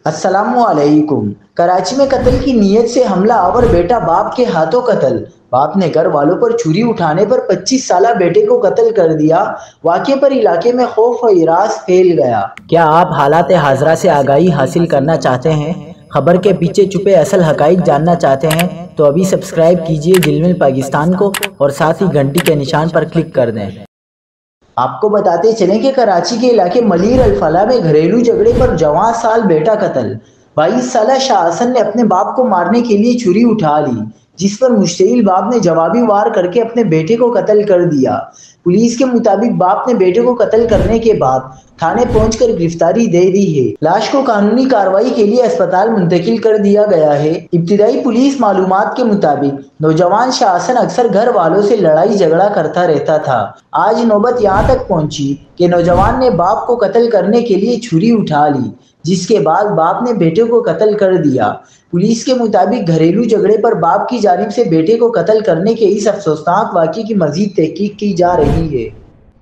السلام علیکم۔ کراچی میں قتل کی نیت سے حملہ آور بیٹا باپ کے ہاتھوں قتل۔ باپ نے گھر والوں پر چھری اٹھانے پر 25 سالہ بیٹے کو قتل کر دیا۔ واقعے پر علاقے میں خوف و ہراس پھیل گیا۔ کیا آپ حالات حاضرہ سے آگاہی حاصل کرنا چاہتے ہیں؟ خبر کے پیچھے چھپے اصل حقائق جاننا چاہتے ہیں تو ابھی سبسکرائب کیجئے جلمل پاکستان کو اور ساتھ ہی گھنٹی کے نشان پر کلک کر دیں۔ آپ کو بتاتے چلیں کہ کراچی کے علاقے ملیر الفلاح میں گھریلو جھگڑے پر جوان سال بیٹا قتل۔ 22 سالہ شاہ حسن نے اپنے باپ کو مارنے کے لیے چھری اٹھا لی، جس پر مشتعل باپ نے جوابی وار کر کے اپنے بیٹے کو قتل کر دیا۔ پولیس کے مطابق باپ نے بیٹے کو قتل کرنے کے بعد تھانے پہنچ کر گرفتاری دے دی ہے۔ لاش کو قانونی کارروائی کے لیے اسپتال منتقل کر دیا گیا ہے۔ ابتدائی پولیس معلومات کے مطابق نوجوان شاہ حسن اکثر گھر والوں سے لڑائی جھگڑا کرتا رہتا تھا۔ آج نوبت یہاں تک پہنچی کہ نوجوان نے باپ کو قتل کرنے کے لیے چھری اٹھا لی، جس کے بعد باپ نے بیٹے کو قتل کر دیا۔ پولیس کے مطابق گھریلو جھگڑے پر باپ کی جانب سے بیٹے کو قتل کرنے کے اس افسوسناک واقعے کی مزید تحقیق کی جا رہی ہے۔